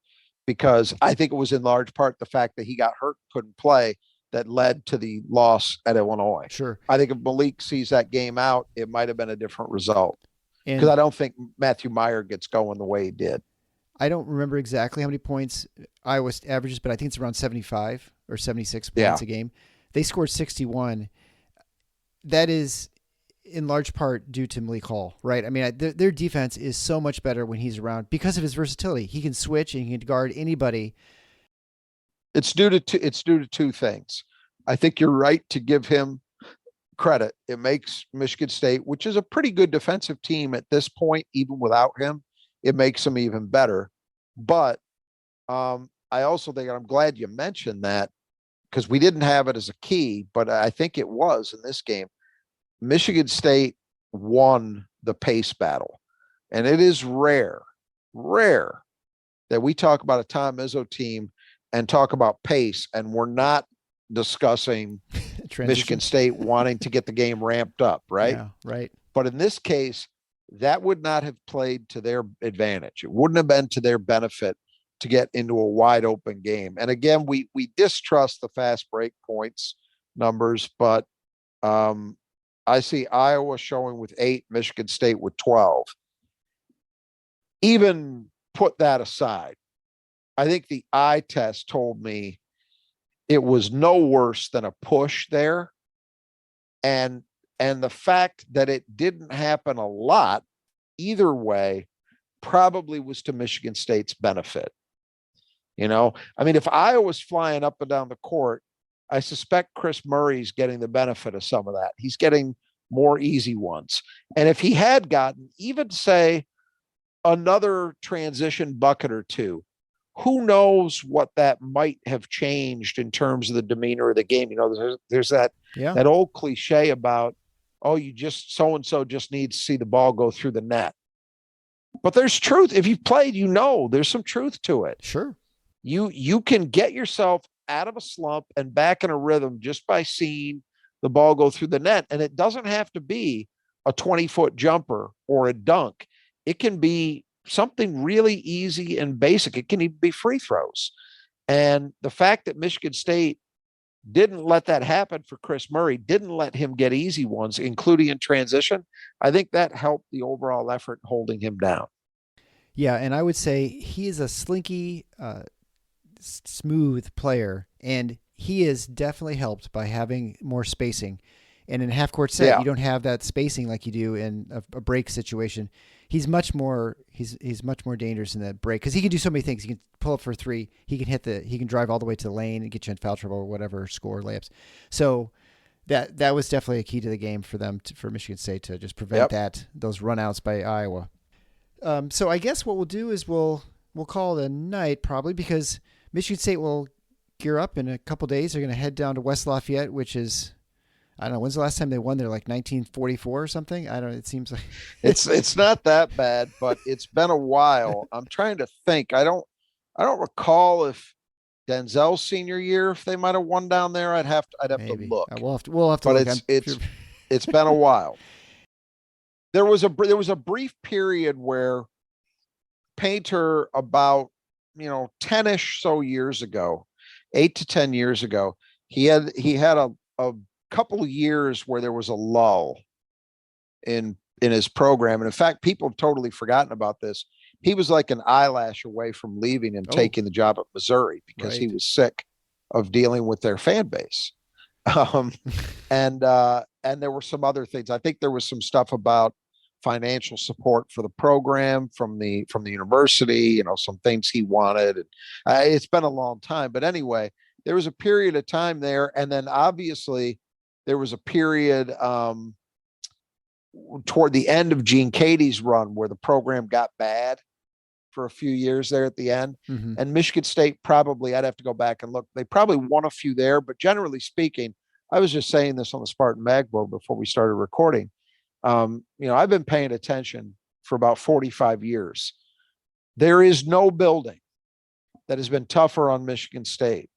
because I think it was in large part the fact that he got hurt, couldn't play, that led to the loss at Illinois. Sure. I think if Malik sees that game out, it might have been a different result because I don't think Matthew Meyer gets going the way he did. I don't remember exactly how many points Iowa averages, but I think it's around 75 or 76 points a game. They scored 61. That is in large part due to Malik Hall, right? I mean, their defense is so much better when he's around because of his versatility. He can switch and he can guard anybody. It's due to 2 things. I think you're right to give him credit. It makes Michigan State, which is a pretty good defensive team at this point, even without him, it makes them even better. But I also think, and I'm glad you mentioned that because we didn't have it as a key, but I think it was in this game. Michigan State won the pace battle. And it is rare that we talk about a Tom Izzo team and talk about pace, and we're not discussing Michigan State wanting to get the game ramped up, right? Yeah, right. But in this case, that would not have played to their advantage. It wouldn't have been to their benefit to get into a wide open game. And again, we distrust the fast break points numbers, but I see Iowa showing with 8, Michigan State with 12. Even put that aside, I think the eye test told me it was no worse than a push there. And the fact that it didn't happen a lot either way probably was to Michigan State's benefit. You know, I mean, if Iowa's flying up and down the court, I suspect Kris Murray's getting the benefit of some of that. He's getting more easy ones. And if he had gotten even, say, another transition bucket or two, who knows what that might have changed in terms of the demeanor of the game. You know, there's that old cliche about, oh, you just so-and-so just needs to see the ball go through the net. But there's truth. If you've played, you know, there's some truth to it. Sure. You can get yourself out of a slump and back in a rhythm just by seeing the ball go through the net. And it doesn't have to be a 20-foot jumper or a dunk. It can be something really easy and basic. It can even be free throws. And the fact that Michigan State didn't let that happen for Kris Murray, didn't let him get easy ones, including in transition, I think that helped the overall effort holding him down. Yeah, and I would say he is a slinky, smooth player, and he is definitely helped by having more spacing. And in a half-court set, you don't have that spacing like you do in a break situation. He's much more much more dangerous in that break because he can do so many things. He can pull up for a three. He can drive all the way to the lane and get you in foul trouble or whatever, score layups. So that was definitely a key to the game for them for Michigan State to just prevent those runouts by Iowa. So I guess what we'll do is we'll call it a night probably because Michigan State will gear up in a couple days. They're going to head down to West Lafayette, which is, I don't know, when's the last time they won there? Like 1944 or something? I don't know. It seems like it's not that bad, but it's been a while. I'm trying to think. I don't recall if Denzel's senior year, if they might have won down there. I'd have to look. We'll have to but look. It's been a while. There was a brief period where Painter about 10-ish so years ago, 8 to 10 years ago, he had a couple of years where there was a lull in his program. And in fact, people have totally forgotten about this. He was like an eyelash away from leaving and taking the job at Missouri because he was sick of dealing with their fan base. And there were some other things. I think there was some stuff about financial support for the program from the university, some things he wanted. And it's been a long time, but anyway, there was a period of time there. And then obviously there was a period toward the end of Gene Cadey's run where the program got bad for a few years there at the end. Mm-hmm. And Michigan State probably, I'd have to go back and look, they probably won a few there, but generally speaking, I was just saying this on the Spartan Mag board before we started recording. I've been paying attention for about 45 years. There is no building that has been tougher on Michigan State.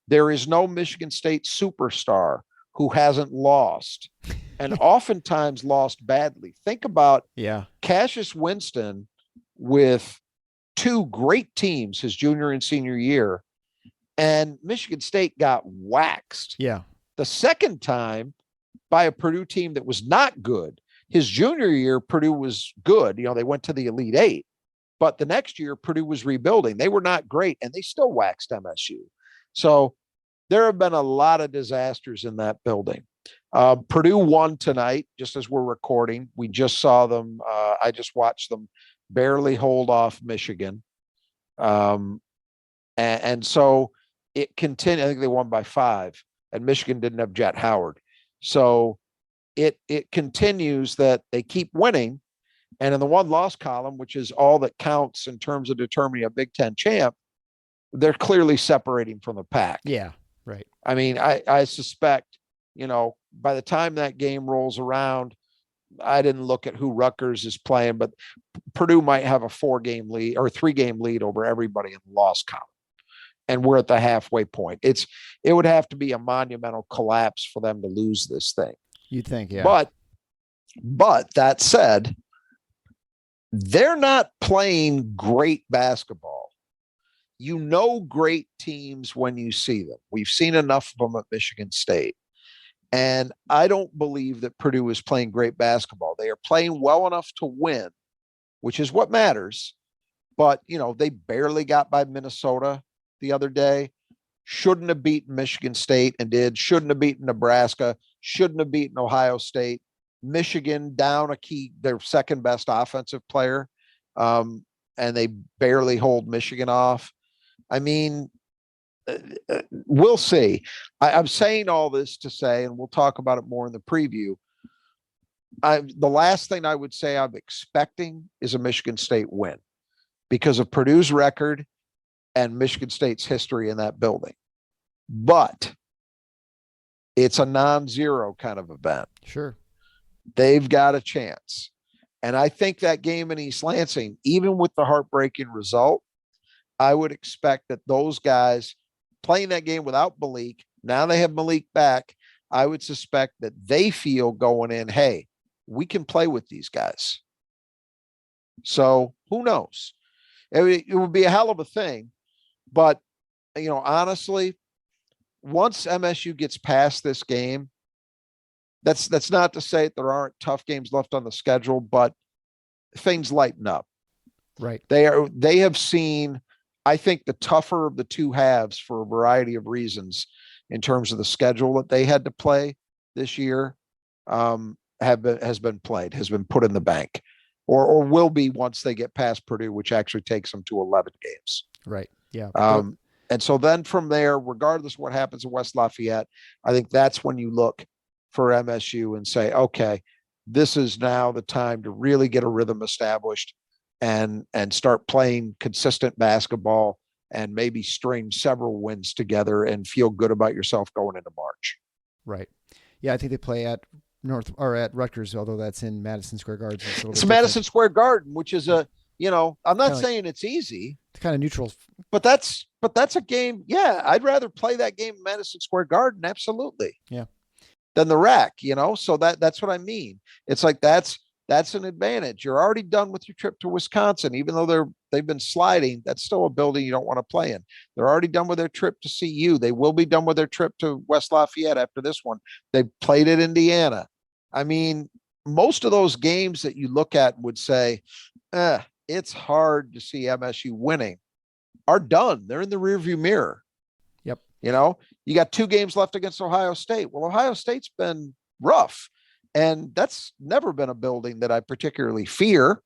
There is no Michigan State superstar who hasn't lost and oftentimes lost badly. Think about Cassius Winston with two great teams his junior and senior year, and Michigan State got waxed. Yeah. The second time by a Purdue team that was not good. His junior year, Purdue was good. They went to the Elite Eight, but the next year Purdue was rebuilding. They were not great and they still waxed MSU. So there have been a lot of disasters in that building. Purdue won tonight, just as we're recording. We just saw them. I just watched them barely hold off Michigan. And so it continued. I think they won by 5 and Michigan didn't have Jet Howard. So it continues that they keep winning. And in the one loss column, which is all that counts in terms of determining a Big Ten champ, they're clearly separating from the pack. Yeah, right. I mean, I suspect, by the time that game rolls around, I didn't look at who Rutgers is playing, but Purdue might have a 4-game lead or 3-game lead over everybody in the loss column. And we're at the halfway point. It would have to be a monumental collapse for them to lose this thing. You'd think, yeah. But that said, they're not playing great basketball. Great teams when you see them. We've seen enough of them at Michigan State. And I don't believe that Purdue is playing great basketball. They are playing well enough to win, which is what matters. but they barely got by Minnesota the other day. Shouldn't have beaten Michigan State and did. Shouldn't have beaten Nebraska. Shouldn't have beaten Ohio State. Michigan down their second best offensive player. And they barely hold Michigan off. I mean, we'll see. I'm saying all this to say, and we'll talk about it more in the preview. The last thing I would say I'm expecting is a Michigan State win because of Purdue's record and Michigan State's history in that building. But it's a non-zero kind of event. Sure. They've got a chance. And I think that game in East Lansing, even with the heartbreaking result, I would expect that those guys playing that game without Malik, now they have Malik back, I would suspect that they feel going in, hey, we can play with these guys. So who knows? It would be a hell of a thing. But, honestly, once MSU gets past this game, that's not to say there aren't tough games left on the schedule, but things lighten up. Right. They have seen, I think, the tougher of the two halves for a variety of reasons in terms of the schedule that they had to play this year, has been put in the bank, or will be once they get past Purdue, which actually takes them to 11 games. Right. Yeah. And so then from there, regardless of what happens in West Lafayette, I think that's when you look for MSU and say, okay, this is now the time to really get a rhythm established and start playing consistent basketball and maybe string several wins together and feel good about yourself going into March. Right. Yeah. I think they play at Rutgers, although that's in Madison Square Garden. It's Madison Square Garden, which is I'm not saying it's easy. It's kind of neutral. But that's a game. Yeah. I'd rather play that game in Madison Square Garden. Absolutely. Yeah. Than the rack, so that's what I mean. It's like, that's an advantage. You're already done with your trip to Wisconsin, even though they've been sliding. That's still a building you don't want to play in. They're already done with their trip to CU. They will be done with their trip to West Lafayette after this one. They played at Indiana. I mean, most of those games that you look at would say, it's hard to see MSU winning, are done. They're in the rearview mirror. Yep. You got 2 games left against Ohio State. Well, Ohio State's been rough, and that's never been a building that I particularly fear.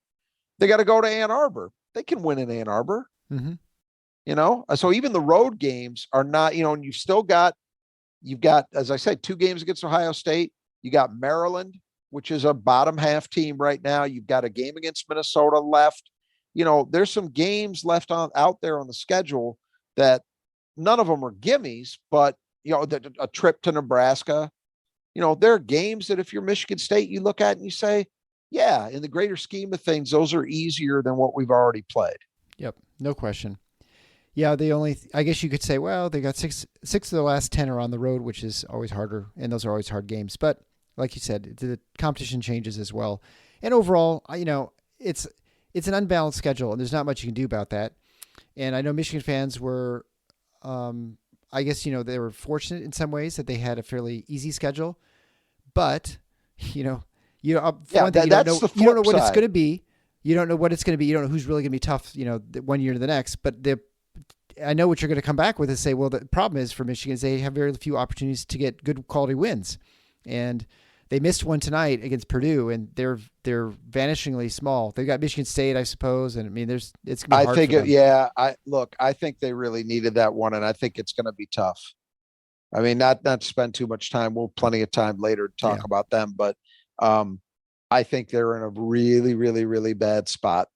They got to go to Ann Arbor. They can win in Ann Arbor. Mm-hmm. So even the road games are not, and you've got, as I said, 2 games against Ohio State. You got Maryland, which is a bottom half team right now. You've got a game against Minnesota left. There's some games left out there on the schedule that none of them are gimmies, but a trip to Nebraska, there are games that if you're Michigan State, you look at and you say, yeah, in the greater scheme of things, those are easier than what we've already played. Yep. No question. Yeah. I guess you could say, well, they got six of the last 10 are on the road, which is always harder. And those are always hard games. But like you said, the competition changes as well. And overall, it's an unbalanced schedule and there's not much you can do about that. And I know Michigan fans were, I guess, they were fortunate in some ways that they had a fairly easy schedule, but you don't know what it's going to be. You don't know what it's going to be. You don't know who's really going to be tough, one year to the next, but I know what you're going to come back with and say, well, the problem is for Michigan is they have very few opportunities to get good quality wins. And they missed one tonight against Purdue, and they're vanishingly small. They've got Michigan State, I suppose, and I mean, it's going to be hard for them. I think they really needed that one, and I think it's going to be tough. I mean, not to spend too much time. We'll plenty of time later to talk about them, but I think they're in a really, really, really bad spot.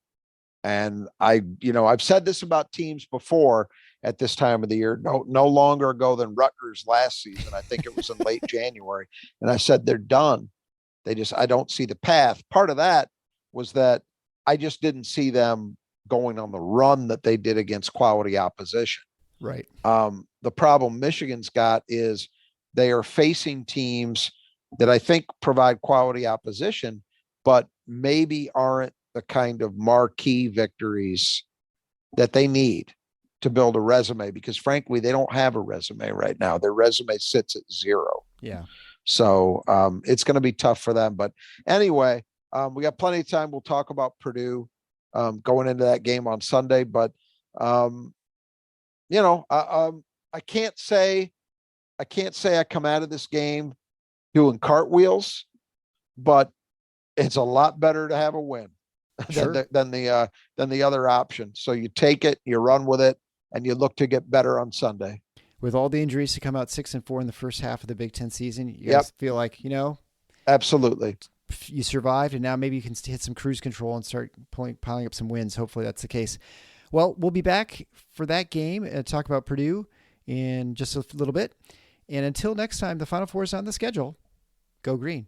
And I've said this about teams before at this time of the year, no longer ago than Rutgers last season. I think it was in late January. And I said, they're done. I don't see the path. Part of that was that I just didn't see them going on the run that they did against quality opposition. Right. The problem Michigan's got is they are facing teams that I think provide quality opposition, but maybe aren't the kind of marquee victories that they need to build a resume, because frankly, they don't have a resume right now. Their resume sits at 0. Yeah. So it's going to be tough for them. But anyway, we got plenty of time. We'll talk about Purdue going into that game on Sunday. But you know, I can't say I come out of this game doing cartwheels, but it's a lot better to have a win Sure. than the other option. So you take it, you run with it, and you look to get better on Sunday. With all the injuries to come out 6-4 in the first half of the Big Ten season, you guys feel like, you know, absolutely, you survived, and now maybe you can hit some cruise control and start piling up some wins. Hopefully that's the case. Well, we'll be back for that game and talk about Purdue in just a little bit. And until next time, the Final Four is on the schedule. Go Green.